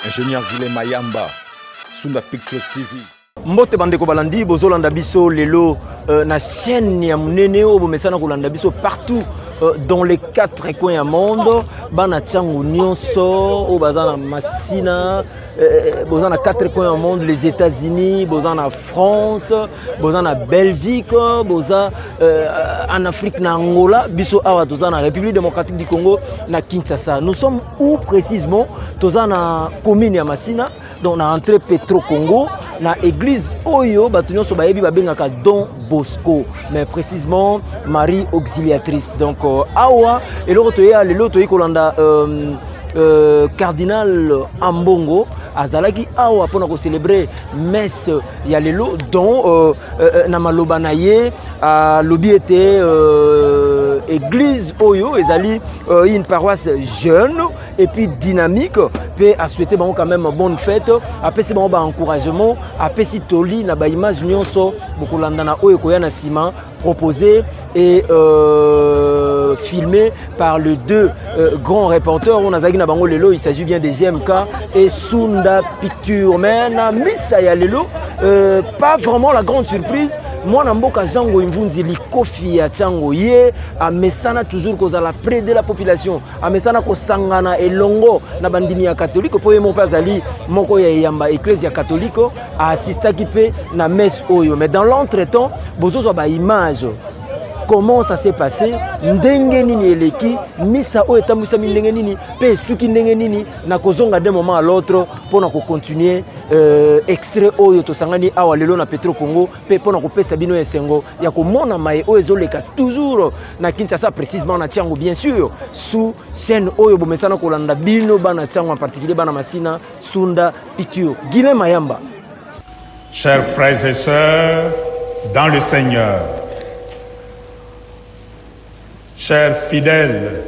Ingénieur Guilhem Mayamba, Sunda Picture TV. Mbote bandeko balandi bozolanda biso lelo na chaîne ya munene o bomesana kolanda biso partout dans les 4 coins du monde bana tsango nyonso o bazana masina bozana 4 coins du monde, les États-Unis, bozana France, bozana Belgique, boza en Afrique na Angola, biso awa tozana République démocratique du Congo na Kinshasa. Nous sommes où précisément? Tozana commune ya Masina, donc na entrée Petro Congo, na église Oyo, batunyo so bayebi babengaka Don Bosco, mais précisément Marie Auxiliatrice. Donc awa et le toya lelo toyi kolanda cardinal Ambongo azalaki awa pona ko célébrer messe ya lelo dont na maloba na ye lobi était église Oyo ezali une paroisse jeune et puis dynamique, peut a souhaité quand même bonne fête, après c'est bon encouragement, après si toli na ba image nyonso bokolanda na Oyo koya na sima proposé et filmé par les deux grands reporters. On a zagi na bango lelo, il s'agit bien de GMK et Sunda Picture. Mais na missa ya lelo, pas vraiment la grande surprise. Moi na mboka jango imvunzi likofi ya chango ye a mesana toujours kozala près de la population. A mesana ko sangana elongo na bandimi ya catholique po yemo pazali moko ya yamba ecclesia catholique a assistaki pe na messe Oyo. Mais dans l'entretemps, bozo ba image comment ça s'est passé, ndenge nini eleki misa o etambisa ndenge nini pe suki ndenge nini na kozonga d'un moment à l'autre pour na ko continuer extrait Oyo to sangani awa lelo na Petro Congo pe pour na ko pesa bino esengo ya ko mona mai o ezoleka toujours na Kinshasa précisément na Tchango bien sûr sous chaîne Oyo bomesana ko landa bino bana Tchango en particulier bana Masina Sunda Picture. Guilhem Mayamba. Chers frères et sœurs dans le Seigneur, chers fidèles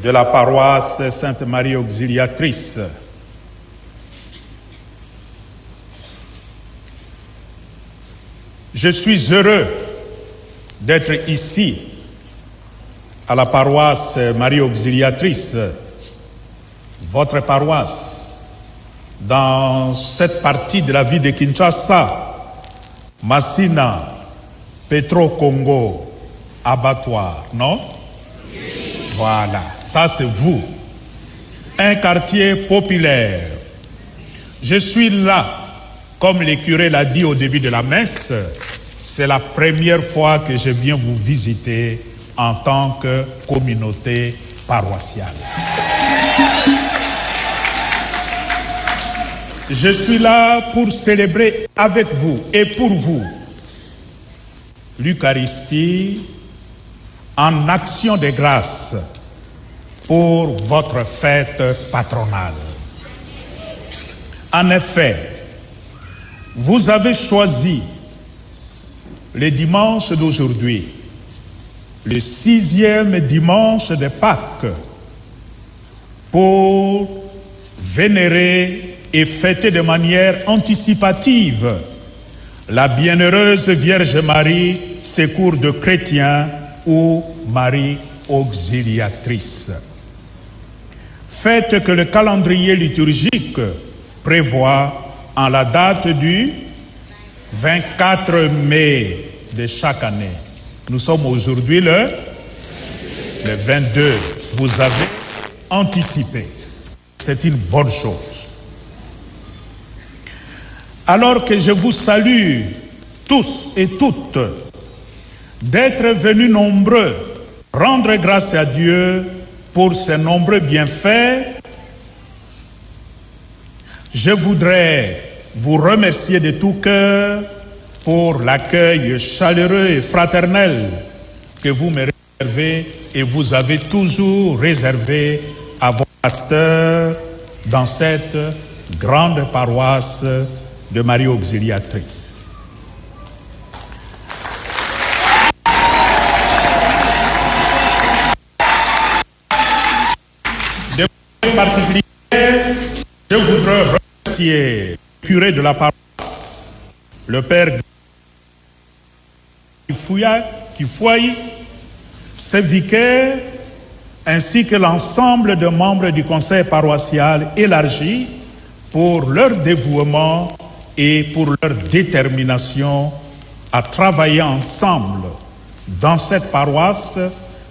de la paroisse Sainte-Marie Auxiliatrice, je suis heureux d'être ici à la paroisse Marie Auxiliatrice, votre paroisse, dans cette partie de la vie de Kinshasa, Masina, Petro Congo, abattoir, non? Voilà, ça c'est vous. Un quartier populaire. Je suis là, comme le curé l'a dit au début de la messe, c'est la première fois que je viens vous visiter en tant que communauté paroissiale. Je suis là pour célébrer avec vous et pour vous l'Eucharistie en action de grâce pour votre fête patronale. En effet, vous avez choisi le dimanche d'aujourd'hui, le 6e dimanche de Pâques, pour vénérer et fêter de manière anticipative la bienheureuse Vierge Marie, secours de chrétiens, ou Marie Auxiliatrice. Fête que le calendrier liturgique prévoit en la date du 24 mai de chaque année. Nous sommes aujourd'hui le 22. Vous avez anticipé. C'est une bonne chose. Alors que je vous salue tous et toutes d'être venus nombreux rendre grâce à Dieu pour ses nombreux bienfaits, je voudrais vous remercier de tout cœur pour l'accueil chaleureux et fraternel que vous me réservez et vous avez toujours réservé à vos pasteurs dans cette grande paroisse de Marie Auxiliatrice. En particulier, je voudrais remercier le curé de la paroisse, le père Kifouaï, ses vicaires, ainsi que l'ensemble des membres du conseil paroissial élargi pour leur dévouement et pour leur détermination à travailler ensemble dans cette paroisse,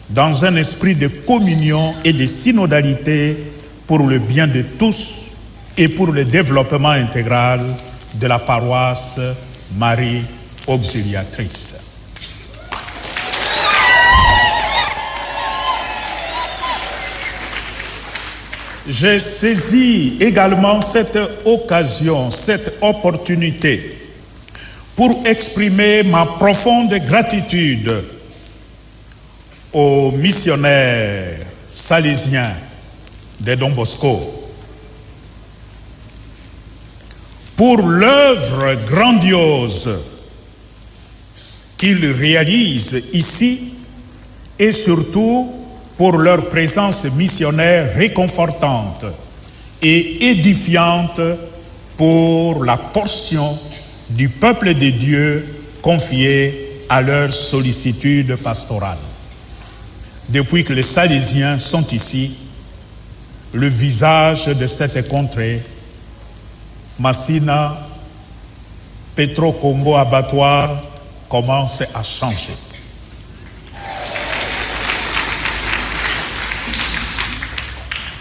dans un esprit de communion et de synodalité pour le bien de tous et pour le développement intégral de la paroisse Marie Auxiliatrice. J'ai saisi également cette occasion, cette opportunité pour exprimer ma profonde gratitude aux missionnaires salésiens de Don Bosco pour l'œuvre grandiose qu'ils réalisent ici et surtout pour leur présence missionnaire réconfortante et édifiante pour la portion du peuple de Dieu confiée à leur sollicitude pastorale. Depuis que les Salésiens sont ici, le visage de cette contrée, Massina, Petro-Congo abattoir, commence à changer.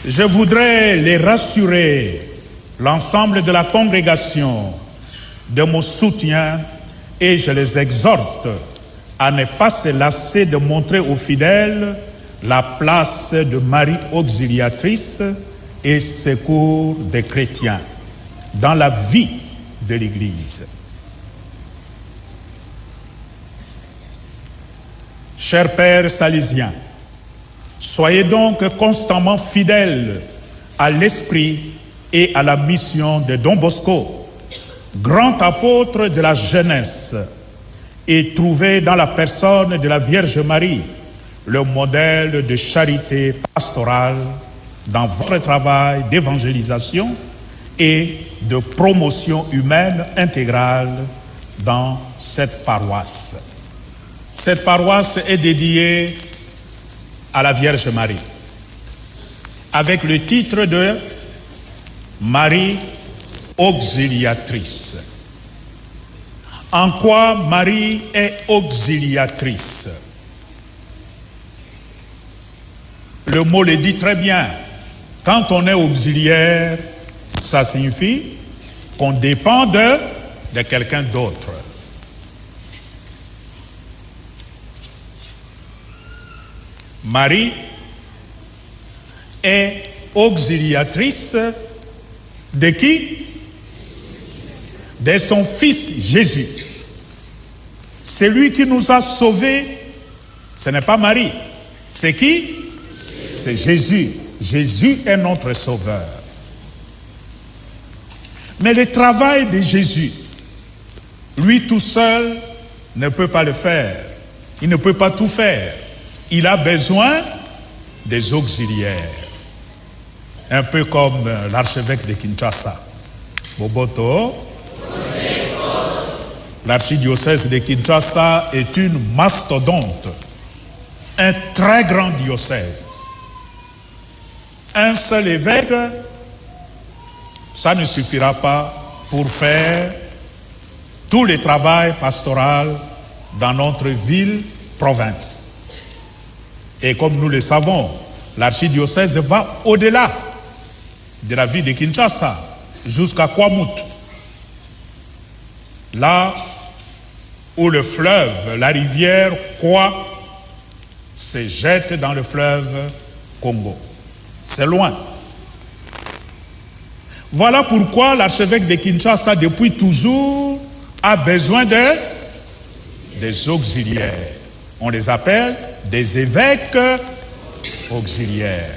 Je voudrais les rassurer, l'ensemble de la congrégation, de mon soutien et je les exhorte à ne pas se lasser de montrer aux fidèles la place de Marie Auxiliatrice et secours des chrétiens dans la vie de l'Église. Chers pères salésiens, soyez donc constamment fidèles à l'esprit et à la mission de Don Bosco, grand apôtre de la jeunesse, et trouvez dans la personne de la Vierge Marie le modèle de charité pastorale dans votre travail d'évangélisation et de promotion humaine intégrale dans cette paroisse. Cette paroisse est dédiée à la Vierge Marie, avec le titre de Marie Auxiliatrice. En quoi Marie est auxiliatrice? Le mot le dit très bien. Quand on est auxiliaire, ça signifie qu'on dépend de quelqu'un d'autre. Marie est auxiliatrice de qui? De son Fils Jésus. Celui qui nous a sauvés, ce n'est pas Marie. C'est qui? C'est Jésus. Jésus est notre Sauveur. Mais le travail de Jésus, lui tout seul, ne peut pas le faire. Il ne peut pas tout faire. Il a besoin des auxiliaires. Un peu comme l'archevêque de Kinshasa, Boboto. L'archidiocèse de Kinshasa est une mastodonte, un très grand diocèse. Un seul évêque, ça ne suffira pas pour faire tout le travail pastoral dans notre ville-province. Et comme nous le savons, l'archidiocèse va au-delà de la ville de Kinshasa, jusqu'à Kwamouth. Là où le fleuve, la rivière Kwa, se jette dans le fleuve Congo. C'est loin. Voilà pourquoi l'archevêque de Kinshasa, depuis toujours, a besoin des auxiliaires. On les appelle des évêques auxiliaires.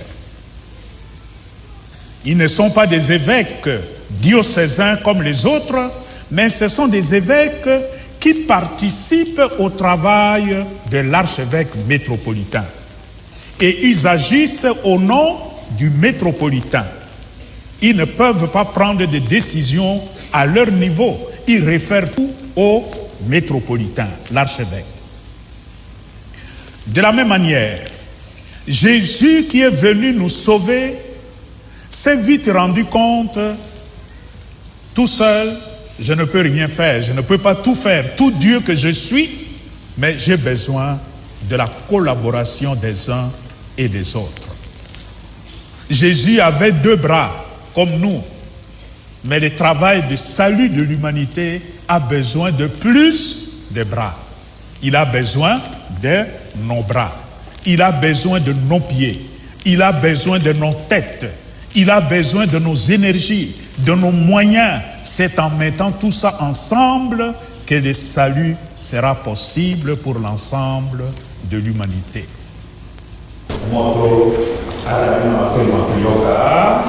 Ils ne sont pas des évêques diocésains comme les autres, mais ce sont des évêques qui participent au travail de l'archevêque métropolitain. Et ils agissent au nom du métropolitain. Ils ne peuvent pas prendre des décisions à leur niveau. Ils réfèrent tout au métropolitain, l'archevêque. De la même manière, Jésus qui est venu nous sauver s'est vite rendu compte Tout seul, je ne peux rien faire, je ne peux pas tout faire, tout Dieu que je suis, mais j'ai besoin de la collaboration des uns et des autres. Jésus avait 2 bras, comme nous, mais le travail de salut de l'humanité a besoin de plus de bras. Il a besoin de nos bras, il a besoin de nos pieds, il a besoin de nos têtes, il a besoin de nos énergies, de nos moyens. C'est en mettant tout ça ensemble que le salut sera possible pour l'ensemble de l'humanité. Moto asabina watu makuyoka.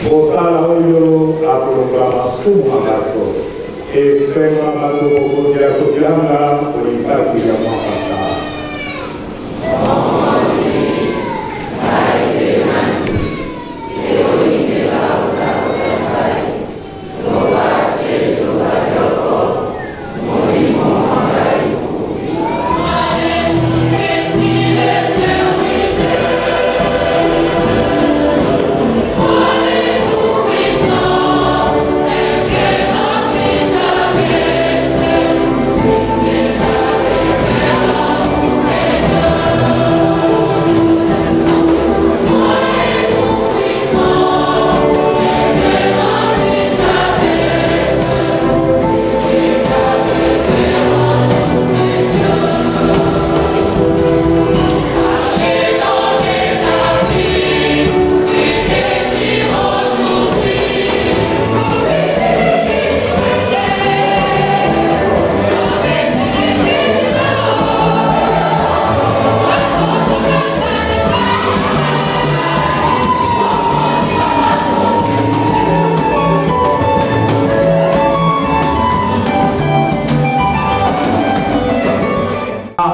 Botala oyo akulunga masumu amato esema amato okuzira kubilanga kulipaki ya mwakata.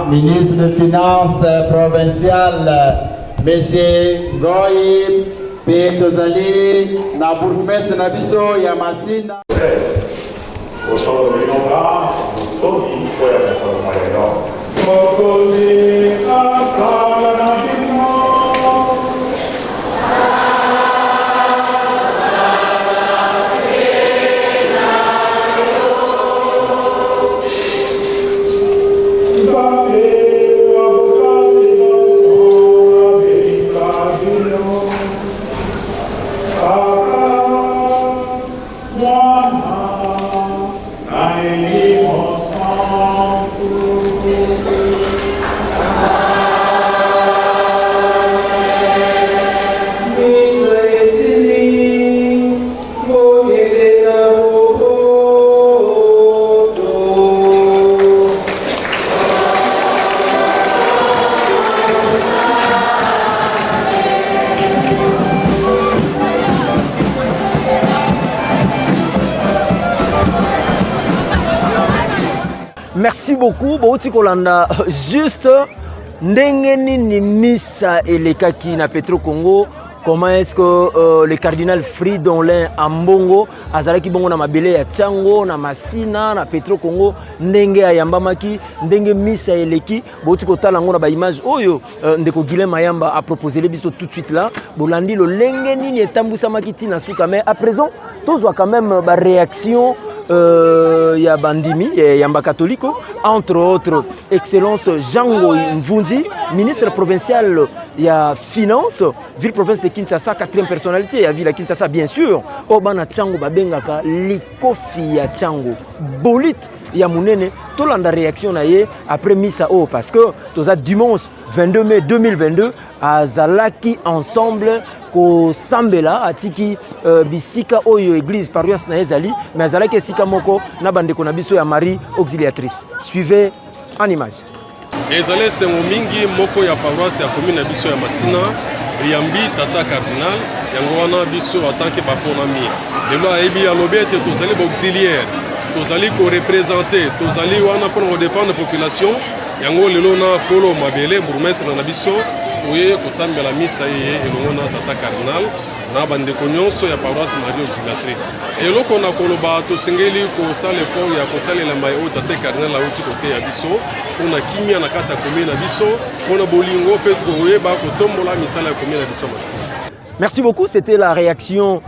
Ministre des Finances provincial, M. Goy P. Tozali, na bourgmestre na biso ya Masina. Mokozi asala na bino merci beaucoup. Bouti Kolanda, juste ndengeni ni misa elekaki na Petro Congo. Comment est-ce que le cardinal Fridolin Ambongo azalaki bongo na mabele ya Tchango na Masina na Petro Congo ndenge ayambamaki ndenge misa eleki boti kotala ngo na ba image oyo ndeko Guilhem Mayamba a proposé les biso tout de suite là bolandi lo lenge nini etambusamaki tina suka mais à présent tozwa quand même ba réaction ya bandimi yamba catholique entre autres excellence Jango Mvunzi ministre provincial ya finance ville province de Kinshasa 4e personnalité ya ville ya Kinshasa bien sûr obana Tchango babengaka likofi ya Tchango bolit ya munene tolanda réaction na ye après misa parce que toza dimanche 22 mai 2022 azalaki ensemble ko sambela atiki bisika oyo église paroisse na ezali mais azalaki esika moko na bandeko na biso ya Marie Auxiliatrice. Suivez en image. ezali esengo mingi moko ya paroisse ya commune na biso ya Masina eyambi tata cardinal yango wana biso atanke baponami lelo ayebi alobi ete tozali baauxiliaire tozali korepresente tozali wana mpona kodefendre population yango lelo na kolo mabele bourgmestre na biso toye kosambela misa ye elongo na tata cardinal na bandeko nyonso ya paroisse Marie Auxiliatrice eloko na koloba tosengeli kosala effort ya kosalela mai oyo tata cardinal auti kote ya biso mpona kimia na kata commune na biso mpona bolingo mpe tokoyeba kotombola misala ya commune na biso Masina. Merci beaucoup, c'était la réaction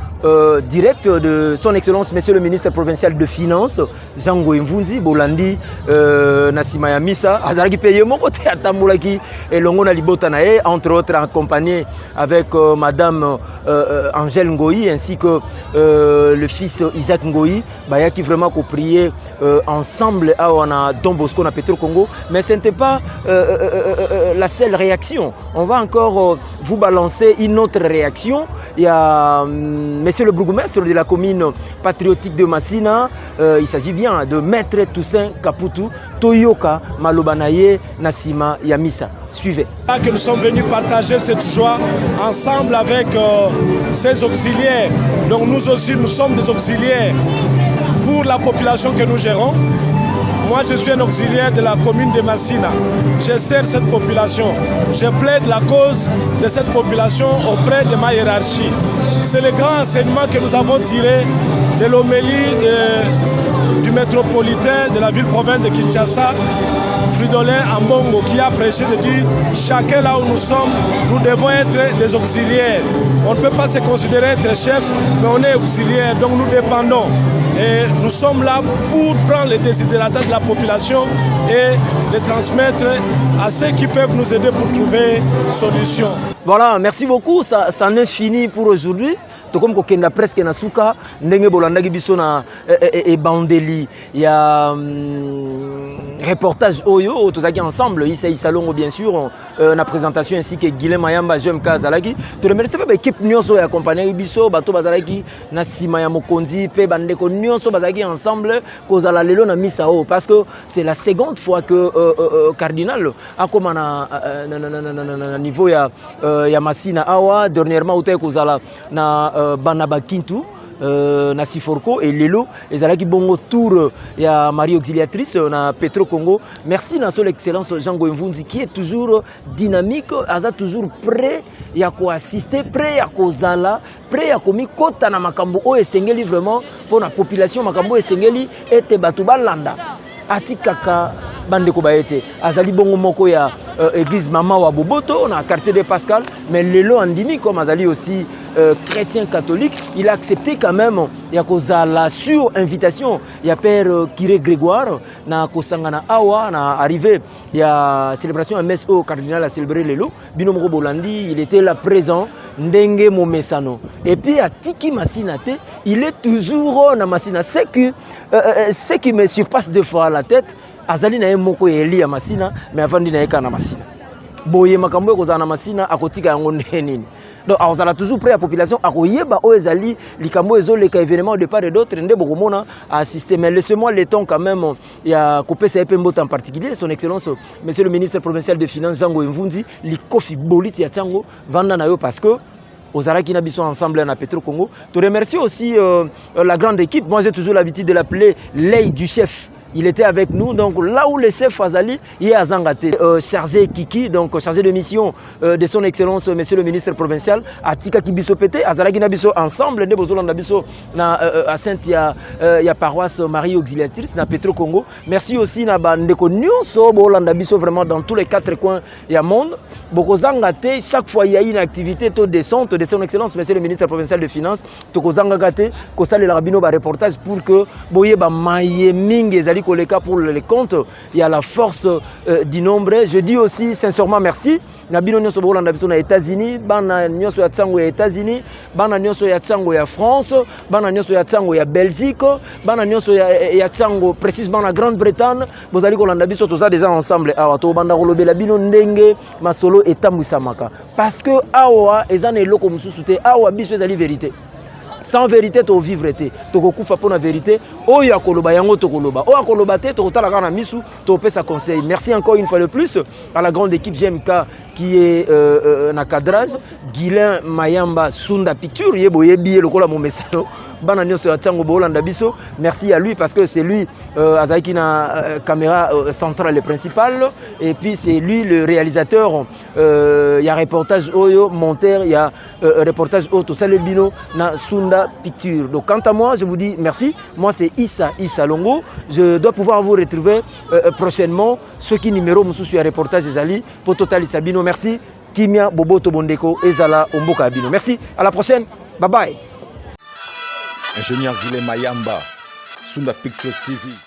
directe de son excellence monsieur le ministre provincial de finance Jango Mvunzi Bolandi Nasima ya misa azalaki payé moko te atambulaki elongo na libota na ye entre autres accompagné avec madame Angèle Ngoyi ainsi que le fils Isaac Ngoyi bayaki vraiment ko prier ensemble à na Don Bosco na Petro Congo mais ce n'était pas la seule réaction. On va encore vous balancer une autre réaction. Il y a monsieur le bourgmestre de la commune patriotique de Masina, il s'agit bien de Maître Toussaint Kaputu, Toyoka Malobanaye Nasima Yamisa. Suivez. Là que nous sommes venus partager cette joie ensemble avec ces auxiliaires. Donc nous aussi, nous sommes des auxiliaires pour la population que nous gérons. Moi, je suis un auxiliaire de la commune de Masina. Je sers cette population. Je plaide la cause de cette population auprès de ma hiérarchie. C'est le grand enseignement que nous avons tiré de l'homélie du métropolitain de la ville-province de Kinshasa, Fridolin Ambongo, qui a prêché de dire chacun là où nous sommes, nous devons être des auxiliaires. On ne peut pas se considérer être chef, mais on est auxiliaire, donc nous dépendons. Et nous sommes là pour prendre les désidératas de la population et les transmettre à ceux qui peuvent nous aider pour trouver solution. Voilà, merci beaucoup, ça en est fini pour aujourd'hui. Comme kokenda presque na suka ndenge bolandaki biso na ebandeli ya reportage oyo tozaki ensemble ici salongo bien sûr na présentation ainsi que Guilhem Mayamba JMK Zalaki to remercier ba équipe nyonso ya accompagner biso bato bazalaki na sima ya mokonzi pe bandeko nyonso bazalaki ensemble kozala lelo na misa o parce que c'est la seconde fois que cardinal a comme na niveau ya Masina awa dernièrement utai kozala na Banaba Kintu na Siforko et lelo ezalaki bongo tour ya Marie Auxiliatrice na Petro Congo. Merci na son excellence Jango Mvunzi qui est toujours dynamique, aza toujours prêt ya ko assister, prêt ya ko zala, prêt ya komi kota na makambo o esengeli vraiment pour la population makambo esengeli ete batu balanda atikaka bandeko baete azali bongo moko ya église Mama wa Boboto na quartier de Pascal mais lelo andimi comme azali aussi chrétien catholique, il a accepté quand même ya kozala sur invitation ya père Kiré Grégoire na kosangana awa na arrivé ya célébration MS au cardinal a célébré lelo bino moko bolandi il était là présent ndenge momesano et puis à Tiki Masina te il est toujours na Masina ce qui me surpasse deux fois à la tête azali na moko eli ya Masina mais avandi na eka na Masina boye makambo kozana na Masina akotika yango nini. Donc on a toujours prêt à la population à koyeba o ezali likambo ezoleka événement au départ et d'autres nde bokomona à assister mais laissez-moi le temps quand même il y a Kopé Mbota en particulier son excellence monsieur le ministre provincial de finances Jango Mvunzi likofi boliti ya Tchango vanda na yo parce que Ozaraki na biso ensemble na Petro Congo. Je remercie aussi la grande équipe. Moi j'ai toujours l'habitude de l'appeler l'œil du chef il était avec nous. Donc là où le chef Azali, il est à Zangate, chargé Kiki, donc chargé de mission de son excellence, monsieur le ministre provincial, à Tika Kibiso Pété, à Zalagi Nabiso, ensemble, ne Bozolanda Biso, à Sainte, il y a paroisse Marie Auxiliatrice, na Petro Congo. Merci aussi na Bandeko Nyonso, Bolanda Biso, vraiment dans tous les 4 coins, il y a monde. Boko Zangate, chaque fois il y a une activité, taux de son excellence, monsieur le ministre provincial de finances, Toko Zangate, Kosale Larabino, reportage pour que Boye ba maye mingi ezali koleka pour les comptes, il y a la force du nombre. Je dis aussi sincèrement merci. Nabino nyonso bolanda biso na États-Unis, bana nyonso ya tsango ya États-Unis, bana nyonso ya tsango ya France, bana nyonso ya tsango ya Belgique, bana nyonso ya tsango précisément na Grande-Bretagne, bozali kolanda biso toza déjà ensemble awa to banda kolobela bino ndenge masolo etambwisamaka parce que awa ezana eloko mususu te, awa biso ezali vérité. Sans vérité, tu vivre te. Tu vas pour la vérité. Oyo akoloba yango tokoloba. Oyo akoloba te, tu tala kana misu, tu peux sa conseil. Merci encore une fois de plus à la grande équipe GMK qui est na cadrage. Guilain Mayamba Sunda Picture, yebo yebi lokola mon message. Bana nyonso ya tango bolanda biso. Merci à lui parce que c'est lui azaki na caméra centrale et principale et puis c'est lui le réalisateur. Il y a reportage oyo, monteur, il y a reportage auto Salebino na Sunda Picture. Donc quant à moi, je vous dis merci. Moi c'est Issa Longo. Je dois pouvoir vous retrouver prochainement. Ce qui numéro mususu ya reportage ezali pour Total Sabino. Merci. Kimia Boboto Bondeko Ezala Omboka Abino. Merci. À la prochaine. Bye bye. Ingénieur Guilhem Mayamba, Sunda Picture TV.